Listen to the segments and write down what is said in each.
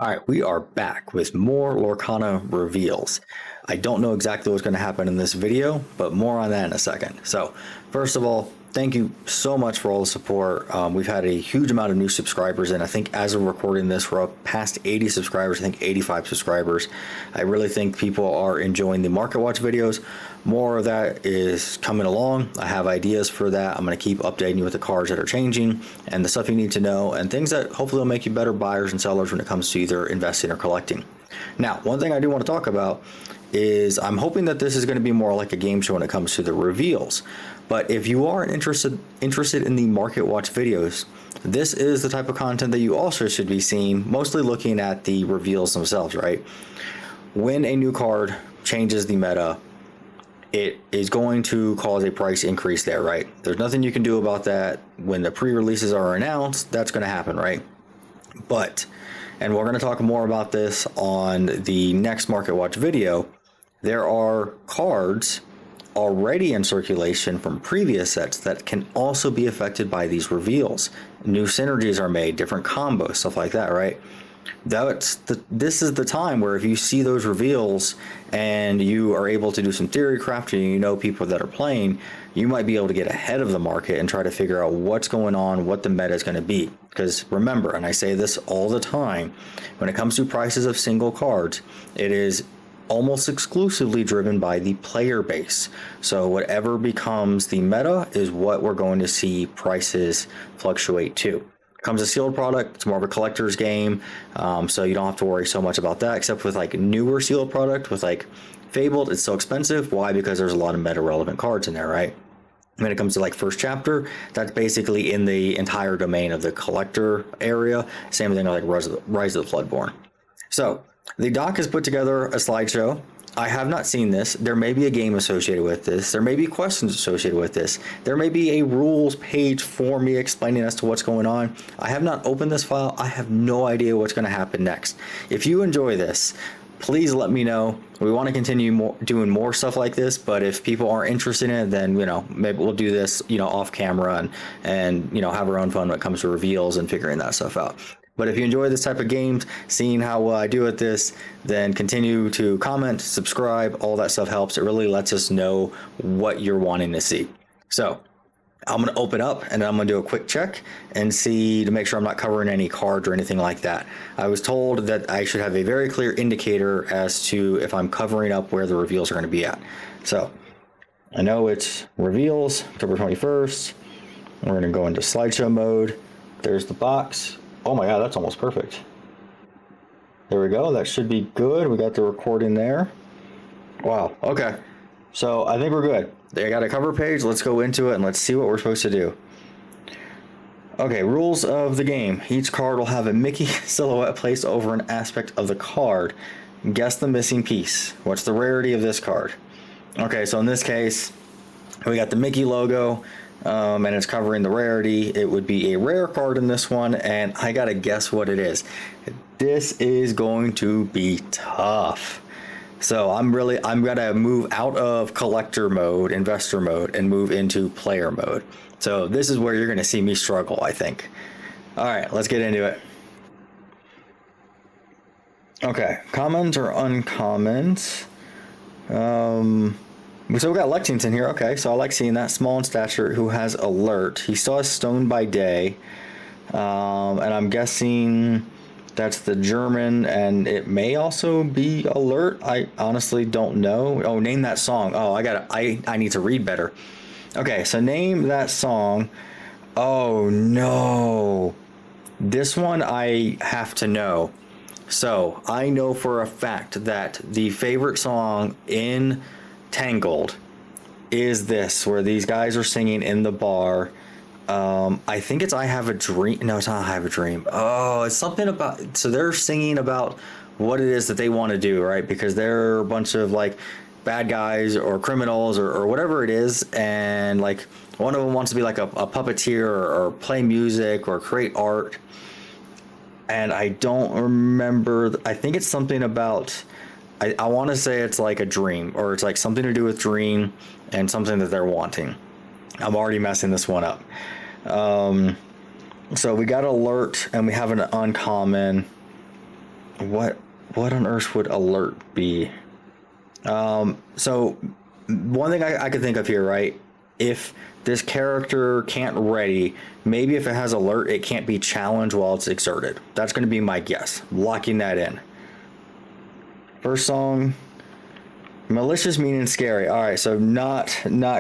All right, we are back with more Lorcana reveals. I don't know exactly what's going to happen in this video, but more on that in a second. So, first of all, thank you so much for all the support. We've had a huge amount of new subscribers, and I think as of recording this, we're up past 80 subscribers, I think 85 subscribers. I really think people are enjoying the Market Watch videos. More of that is coming along. I have ideas for that. I'm going to keep updating you with the cards that are changing and the stuff you need to know and things that hopefully will make you better buyers and sellers when it comes to either investing or collecting. Now, one thing I do want to talk about is I'm hoping that this is going to be more like a game show when it comes to the reveals. But if you are interested in the Market Watch videos, this is the type of content that you also should be seeing, mostly looking at the reveals themselves, right? When a new card changes the meta, it is going to cause a price increase there, right? There's nothing you can do about that. When the pre-releases are announced, that's going to happen, right? But, and we're going to talk more about this on the next Market Watch video, there are cards already in circulation from previous sets that can also be affected by these reveals. New synergies are made, different combos, stuff like that, right? This is the time where if you see those reveals and you are able to do some theory crafting, you know people that are playing, you might be able to get ahead of the market and try to figure out what's going on, what the meta is going to be. Because remember, and I say this all the time, when it comes to prices of single cards, it is almost exclusively driven by the player base. So whatever becomes the meta is what we're going to see prices fluctuate to. Comes a sealed product, it's more of a collector's game, so you don't have to worry so much about that, except with like newer sealed product with like Fabled, it's so expensive. Why? Because there's a lot of meta relevant cards in there, right? When it comes to like first chapter, that's basically in the entire domain of the collector area. Same thing like Rise of the Floodborn. So the doc has put together a slideshow. I have not seen this. There may be a game associated with this. There may be questions associated with this. There may be a rules page for me explaining as to what's going on. I have not opened this file. I have no idea what's going to happen next. If you enjoy this, please let me know. We want to continue doing more stuff like this, but if people aren't interested in it, then, maybe we'll do this, off camera and have our own fun when it comes to reveals and figuring that stuff out. But if you enjoy this type of games, seeing how well I do at this, then continue to comment, subscribe, all that stuff helps. It really lets us know what you're wanting to see. So I'm going to open up and I'm going to do a quick check and see to make sure I'm not covering any cards or anything like that. I was told that I should have a very clear indicator as to if I'm covering up where the reveals are going to be at. So I know it's reveals, October 21st. We're going to go into slideshow mode. There's the box. Oh my god, that's almost perfect. There we go. That should be good. We got the recording there. Wow. Okay. So I think we're good. They got a cover page. Let's go into it and let's see what we're supposed to do. Okay, rules of the game. Each card will have a Mickey silhouette placed over an aspect of the card. Guess the missing piece. What's the rarity of this card? Okay, so in this case, we got the Mickey logo. And it's covering the rarity. It would be a rare card in this one, and I gotta guess what it is. This is going to be tough. So I'm gonna move out of collector mode, investor mode, and move into player mode. So this is where you're gonna see me struggle, I think. All right, let's get into it. Okay, commons or uncommons? So we got Lexington here. Okay, so I like seeing that. Small in stature, who has alert. He still has stone by day, and I'm guessing that's the German, and it may also be alert. I honestly don't know. Oh, name that song. Oh, I need to read better. Okay, so name that song. Oh no, this one I have to know. So I know for a fact that the favorite song in Tangled is this, where these guys are singing in the bar. I think it's I Have a Dream. No, it's not I Have a Dream. Oh, it's something about, so they're singing about what it is that they want to do, right? Because they're a bunch of like bad guys or criminals or whatever it is, and like one of them wants to be like a puppeteer or play music or create art. And I don't remember, I think it's something about, I want to say it's like a dream, or it's like something to do with dream and something that they're wanting. I'm already messing this one up. So we got alert and we have an uncommon. What on earth would alert be? So one thing I could think of here, right? If this character can't ready, maybe if it has alert, it can't be challenged while it's exerted. That's going to be my guess. Locking that in. First song, malicious meaning scary. All right, so not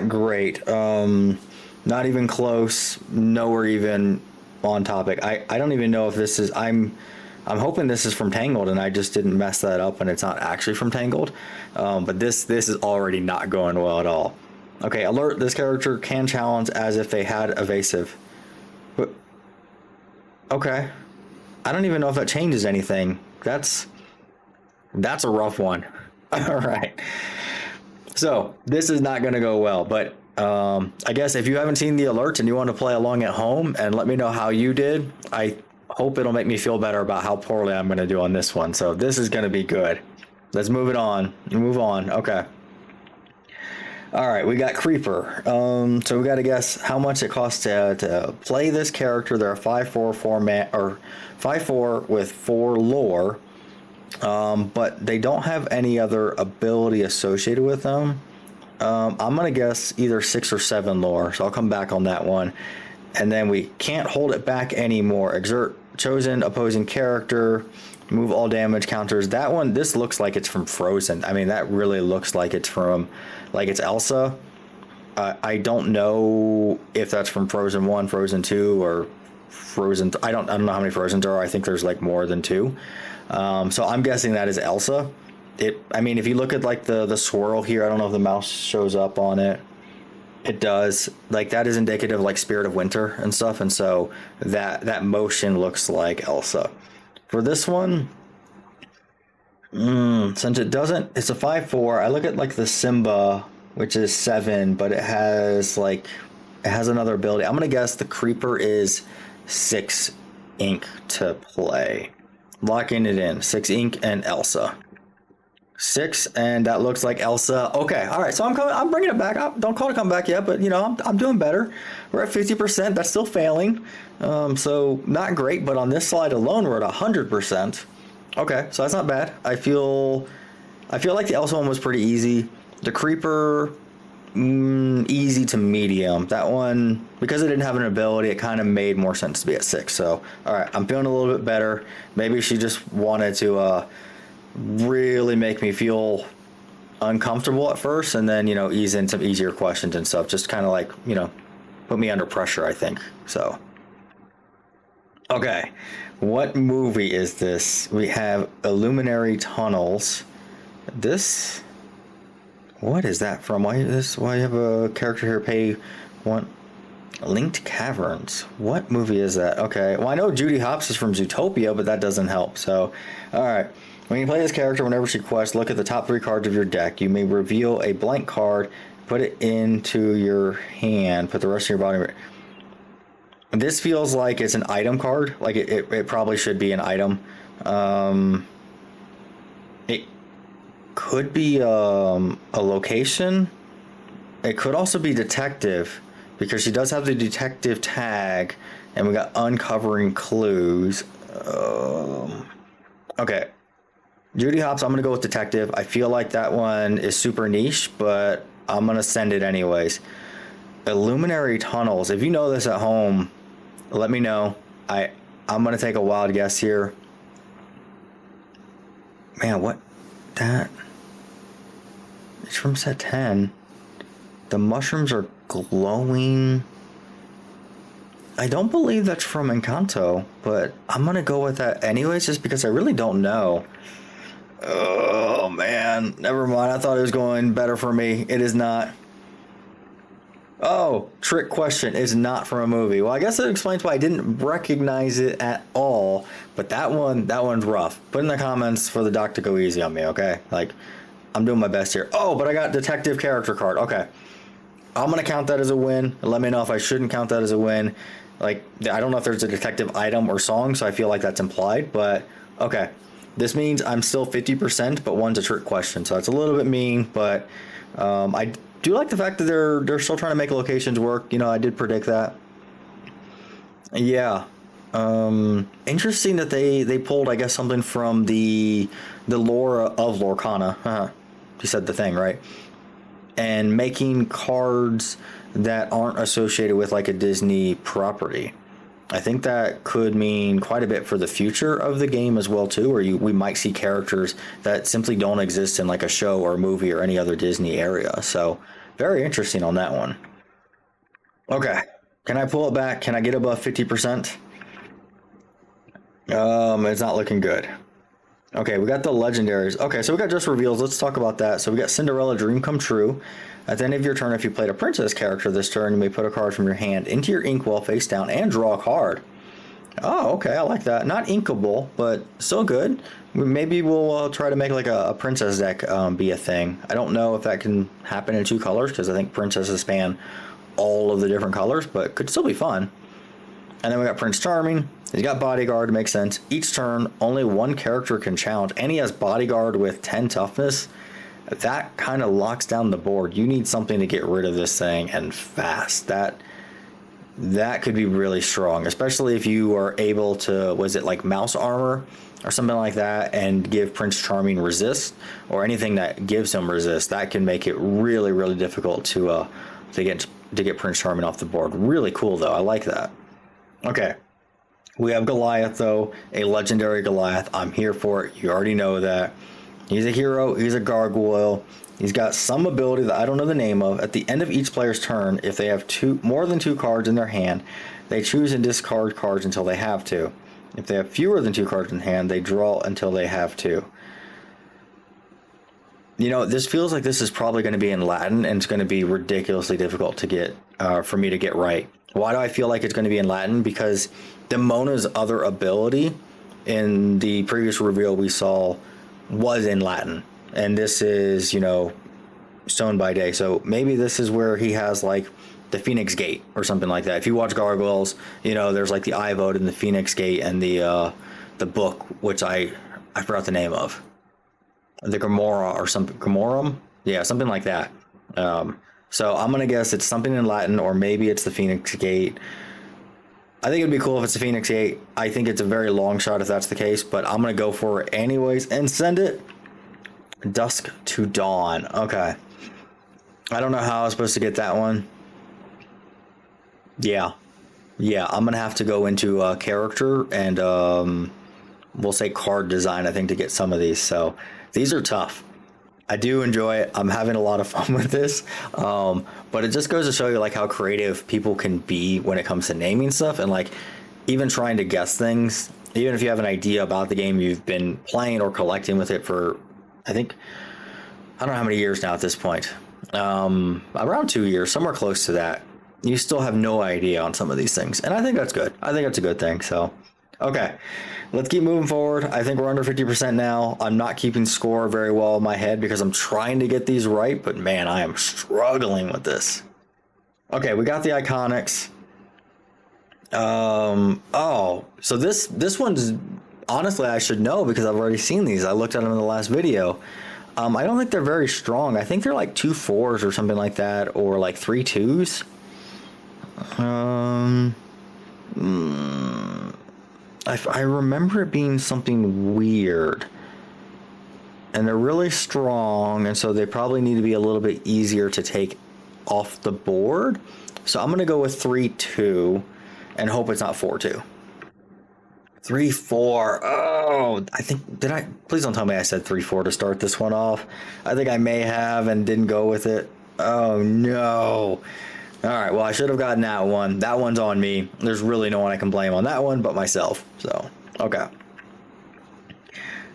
great. Not even close. Nowhere even on topic. I don't even know if this is. I'm hoping this is from Tangled, and I just didn't mess that up, and it's not actually from Tangled. But this is already not going well at all. Okay, alert. This character can challenge as if they had evasive. But okay, I don't even know if that changes anything. That's a rough one. All right. So this is not going to go well, but I guess if you haven't seen the alerts and you want to play along at home and let me know how you did, I hope it'll make me feel better about how poorly I'm going to do on this one. So this is going to be good. Let's move it on. Move on. Okay. All right, we got Creeper. So we got to guess how much it costs to play this character. They're a 5/4 format, or 5/4 with 4 lore, but they don't have any other ability associated with them. I'm gonna guess either 6 or 7 lore, so I'll come back on that one. And then we can't hold it back anymore. Exert chosen opposing character, move all damage counters. That one, this looks like it's from Frozen. I mean, that really looks like it's from, like it's Elsa. I don't know if that's from Frozen 1, Frozen 2, or Frozen. I don't know how many Frozens there are. I think there's like more than 2. So I'm guessing that is Elsa. I mean, if you look at like the swirl here, I don't know if the mouse shows up on it. It does. Like that is indicative of like Spirit of Winter and stuff, and so that motion looks like Elsa. For this one, since it doesn't, it's a 5/4. I look at like the Simba, which is 7, but it has another ability. I'm gonna guess the Creeper is 6 ink to play. Locking it in. 6 ink and Elsa. 6, and that looks like Elsa. Okay, all right. So I'm bringing it back. Don't call it a comeback yet, but you know I'm doing better. We're at 50%. That's still failing. So not great, but on this slide alone, we're at 100%. Okay, so that's not bad. I feel like the Elsa one was pretty easy. The Creeper, easy to medium. That one, because it didn't have an ability, it kind of made more sense to be at 6. So all right, I'm feeling a little bit better. Maybe she just wanted to really make me feel uncomfortable at first, and then ease in some easier questions and stuff, just kind of like put me under pressure, I think. So okay, what movie is this? We have Illuminary Tunnels. What is that from? Why you have a character here pay one? Linked Caverns. What movie is that? Okay, well I know Judy Hopps is from Zootopia, but that doesn't help. So all right, when you play this character, whenever she quests, look at the top 3 cards of your deck. You may reveal a blank card, put it into your hand, put the rest of your body. This feels like it's an item card. Like it probably should be an item. It could be a location. It could also be detective, because she does have the detective tag, and we got uncovering clues. Okay. Judy Hopps, I'm going to go with detective. I feel like that one is super niche, but I'm going to send it anyways. Illuminary Tunnels. If you know this at home, let me know. I'm going to take a wild guess here. Man, what? That? It's from set 10. The mushrooms are glowing. I don't believe that's from Encanto, but I'm going to go with that anyways, just because I really don't know. Oh man, never mind. I thought it was going better for me. It is not. Oh, trick question is not from a movie. Well, I guess it explains why I didn't recognize it at all. But that one's rough. Put in the comments for the doc to go easy on me, okay? Like, I'm doing my best here. Oh, but I got detective character card. Okay, I'm gonna count that as a win. Let me know if I shouldn't count that as a win. Like, I don't know if there's a detective item or song, so I feel like that's implied. But okay. This means I'm still 50%, but one's a trick question, so that's a little bit mean. But I do like the fact that they're still trying to make locations work. I did predict that. Yeah, Interesting that they pulled, I guess, something from the lore of Lorcana. You said the thing, right? And making cards that aren't associated with like a Disney property. I think that could mean quite a bit for the future of the game as well too, where we might see characters that simply don't exist in like a show or a movie or any other Disney area. So very interesting on that one. Okay, can I pull it back? Can I get above 50%? It's not looking good. Okay, we got the legendaries. Okay, so we got just reveals. Let's talk about that. So we got Cinderella Dream Come True. At the end of your turn, if you played a princess character this turn, you may put a card from your hand into your inkwell face down and draw a card. Oh, okay, I like that. Not inkable, but still good. Maybe we'll try to make like a princess deck be a thing. I don't know if that can happen in 2 colors because I think princesses span all of the different colors, but could still be fun. And then we got Prince Charming. He's got Bodyguard, makes sense. Each turn, only 1 character can challenge, and he has Bodyguard with 10 toughness. That kind of locks down the board. You need something to get rid of this thing, and fast. That could be really strong, especially if you are able to, was it like mouse armor or something like that, and give Prince Charming resist, or anything that gives him resist. That can make it really, really difficult to get Prince Charming off the board. Really cool though. I like that. Okay. We have Goliath, though, a legendary Goliath. I'm here for it. You already know that. He's a hero. He's a gargoyle. He's got some ability that I don't know the name of. At the end of each player's turn, if they have more than 2 cards in their hand, they choose and discard cards until they have to. If they have fewer than 2 cards in hand, they draw until they have to. You know, this feels like this is probably going to be in Latin, and it's going to be ridiculously difficult to get for me to get right. Why do I feel like it's going to be in Latin? Because Demona's other ability in the previous reveal we saw was in Latin. And this is, you know, Stone by Day. So maybe this is where he has like the Phoenix Gate or something like that. If you watch Gargoyles, you know, there's like the Eye Vote and the Phoenix Gate and the book, which I forgot the name of. The Gomorrah or something. Gomorrah? Yeah, something like that. So I'm going to guess it's something in Latin, or maybe it's the Phoenix Gate. I think it'd be cool if it's the Phoenix Gate. I think it's a very long shot if that's the case, but I'm going to go for it anyways and send it. Dusk to Dawn. Okay. I don't know how I was supposed to get that one. Yeah, I'm going to have to go into character and we'll say card design, I think, to get some of these. So these are tough. I do enjoy it. I'm having a lot of fun with this. But it just goes to show you like how creative people can be when it comes to naming stuff, and like even trying to guess things. Even if you have an idea about the game you've been playing or collecting with it for, I don't know how many years now at this point. Around 2 years, somewhere close to that. You still have no idea on some of these things. And I think that's good. I think that's a good thing. So, okay. Let's keep moving forward. I think we're under 50% now. I'm not keeping score very well in my head because I'm trying to get these right, but man, I am struggling with this. Okay, we got the Iconics. So this one's, honestly, I should know because I've already seen these. I looked at them in the last video. I don't think they're very strong. I think they're like 2 4s or something like that, or like 3 2s. I remember it being something weird, and they're really strong, and so they probably need to be a little bit easier to take off the board. So I'm going to go with 3-2 and hope it's not 4-2. 3-4. Oh, I think, please don't tell me I said 3-4 to start this one off. I think I may have and didn't go with it. Oh no. All right, well, I should have gotten that one. That one's on me. There's really no one I can blame on that one but myself. So, okay.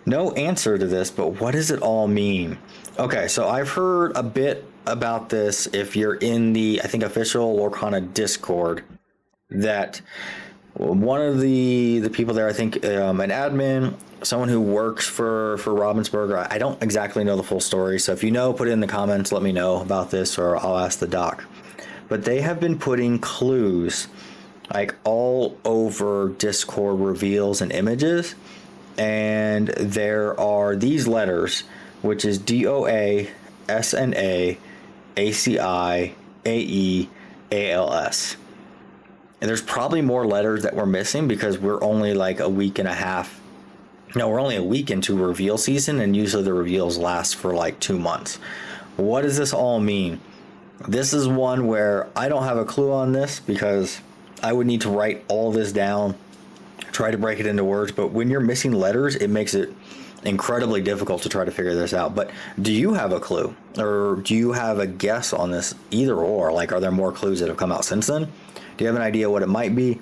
No answer to this, but what does it all mean? Okay, so I've heard a bit about this if you're in the, I think, official Lorcana Discord, that one of the people there, I think an admin, someone who works for Robbinsburg, I don't exactly know the full story, so if you know, put it in the comments, let me know about this, or I'll ask the doc. But they have been putting clues like all over Discord reveals and images, and there are these letters, which is DOA, SNA, ACI, AE, ALS. And there's probably more letters that we're missing because we're only like a week and a half. No, we're only a week into reveal season, and usually the reveals last for like 2 months. What does this all mean? This is one where I don't have a clue on this because I would need to write all this down, try to break it into words. But when you're missing letters, it makes it incredibly difficult to try to figure this out. But do you have a clue, or do you have a guess on this? Either or, like, are there more clues that have come out since then? Do you have an idea what it might be?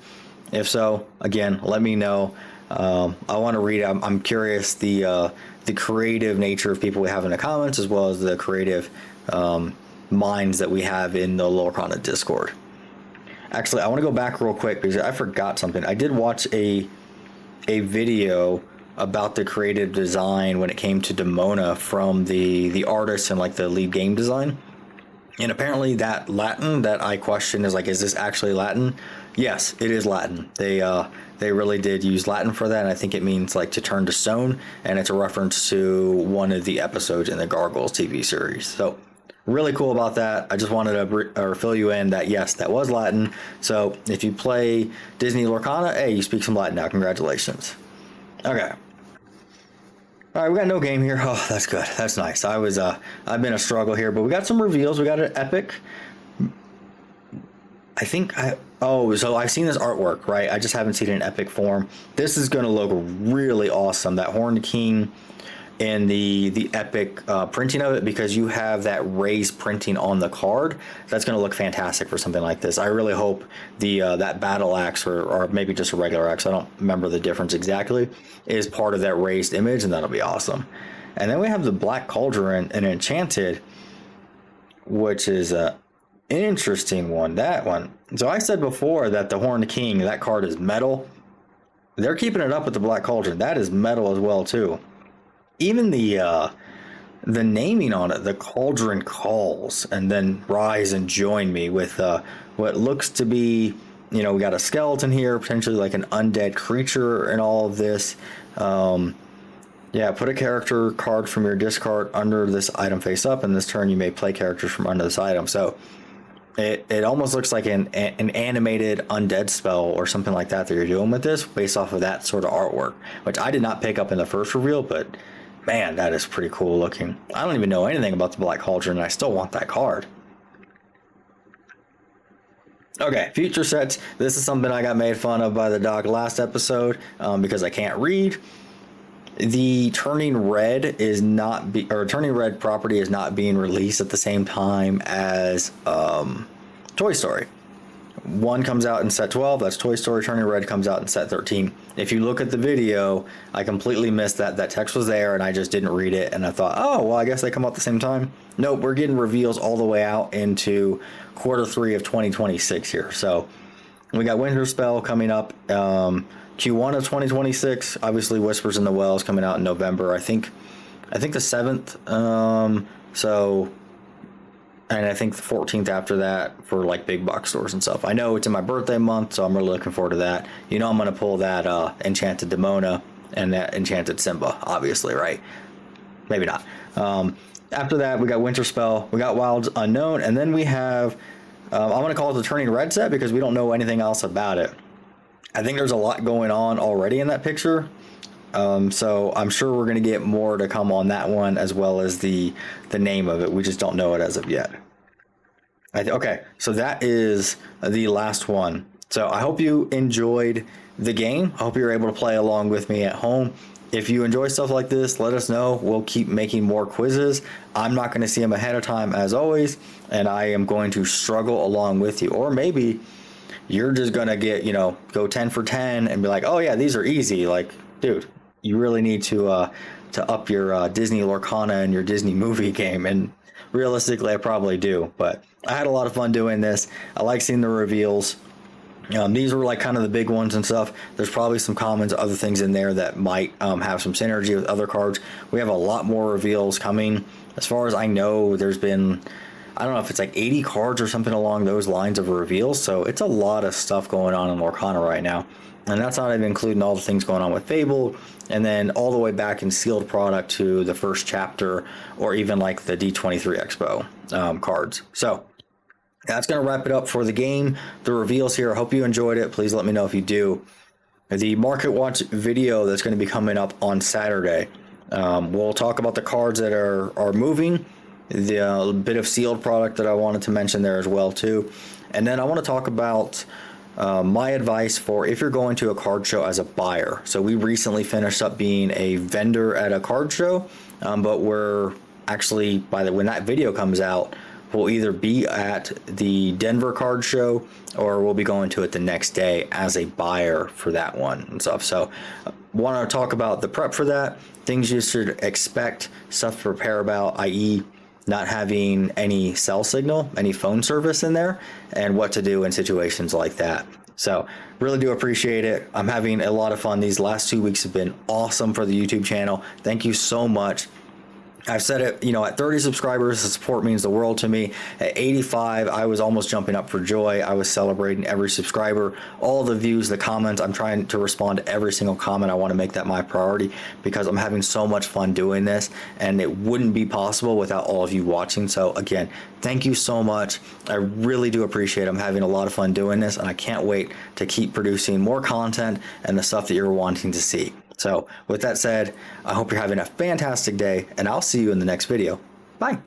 If so, again, let me know. I want to read. I'm curious the creative nature of people we have in the comments, as well as the creative minds that we have in the LotaLorcana Discord. Actually, I want to go back real quick because I forgot something. I did watch a video about the creative design when it came to Demona from the artist and like the lead game design. And apparently that Latin that I questioned is like, is this actually Latin? Yes, it is Latin. They really did use Latin for that, and I think it means like to turn to stone, and it's a reference to one of the episodes in the Gargoyles TV series. So really cool about that. I just wanted to fill you in that yes, that was Latin. So if you play Disney Lorcana, hey, you speak some Latin now. Congratulations. Okay. All right, we got no game here. Oh, that's good. That's nice. I've been a struggle here, but we got some reveals. We got an epic. So I've seen this artwork, right? I just haven't seen it in epic form. This is going to look really awesome. That Horned King and the epic printing of it, because you have that raised printing on the card. That's going to look fantastic for something like this. I really hope that battle axe or maybe just a regular axe, I don't remember the difference exactly, is part of that raised image, and that'll be awesome. And then we have the Black Cauldron and Enchanted, which is an interesting one. That one. So I said before that the Horned King, that card is metal. They're keeping it up with the Black Cauldron. That is metal as well too. Even the naming on it, the Cauldron Calls, and then Rise and Join Me, with what looks to be, we got a skeleton here, potentially like an undead creature in all of this. Yeah, put a character card from your discard under this item face up, and this turn you may play characters from under this item. So it almost looks like an animated undead spell or something like that you're doing with this, based off of that sort of artwork, which I did not pick up in the first reveal, but man, that is pretty cool looking. I don't even know anything about the Black Cauldron, and I still want that card. Okay, future sets. This is something I got made fun of by the dog last episode because I can't read. The Turning Red Turning Red property is not being released at the same time as Toy Story. One comes out in set 12, that's Toy Story. Turning Red comes out in set 13. If you look at the video, I completely missed that. That text was there and I just didn't read it, and I thought, oh, well, I guess they come out at the same time. Nope, we're getting reveals all the way out into Q3 of 2026 here. So we got Winter Spell coming up Q1 of 2026. Obviously Whispers in the Wells coming out in November. I think the 7th. And I think the 14th after that for like big box stores and stuff. I know it's in my birthday month, so I'm really looking forward to that. I'm going to pull that Enchanted Demona and that Enchanted Simba, obviously, right? Maybe not. After that, we got Winter Spell, we got Wilds Unknown, and then we have, I'm going to call it the Turning Red set because we don't know anything else about it. I think there's a lot going on already in that picture. So I'm sure we're going to get more to come on that one, as well as the name of it. We just don't know it as of yet. Okay, so that is the last one. So I hope you enjoyed the game. I hope you're able to play along with me at home. If you enjoy stuff like this, let us know. We'll keep making more quizzes. I'm not going to see them ahead of time, as always, and I am going to struggle along with you. Or maybe you're just going to get, go 10 for 10 and be like, oh yeah, these are easy. Like, dude, you really need to up your Disney Lorcana and your Disney movie game. And realistically, I probably do. But I had a lot of fun doing this. I like seeing the reveals. These were like kind of the big ones and stuff. There's probably some commons, other things in there that might have some synergy with other cards. We have a lot more reveals coming. As far as I know, there's been, I don't know if it's like 80 cards or something along those lines of reveals. So it's a lot of stuff going on in Lorcana right now. And that's not even including all the things going on with Fable, and then all the way back in sealed product to the first chapter, or even like the D23 Expo cards. So That's going to wrap it up for the game, the reveals here. I hope you enjoyed it. Please let me know if you do. The Market Watch video that's going to be coming up on Saturday. We'll talk about the cards that are moving, the bit of sealed product that I wanted to mention there as well too. And then I want to talk about my advice for if you're going to a card show as a buyer. So we recently finished up being a vendor at a card show, but we're actually, when that video comes out, we'll either be at the Denver card show or we'll be going to it the next day as a buyer for that one and stuff. So want to talk about the prep for that, things you should expect, stuff to prepare about, i.e. not having any cell signal, any phone service in there, and what to do in situations like that. So really do appreciate it. I'm having a lot of fun. These last 2 weeks have been awesome for the YouTube channel. Thank you so much. I've said it, at 30 subscribers, the support means the world to me. At 85, I was almost jumping up for joy. I was celebrating every subscriber, all the views, the comments. I'm trying to respond to every single comment. I want to make that my priority because I'm having so much fun doing this, and it wouldn't be possible without all of you watching. So again, thank you so much. I really do appreciate it. I'm having a lot of fun doing this, and I can't wait to keep producing more content and the stuff that you're wanting to see. So with that said, I hope you're having a fantastic day, and I'll see you in the next video. Bye.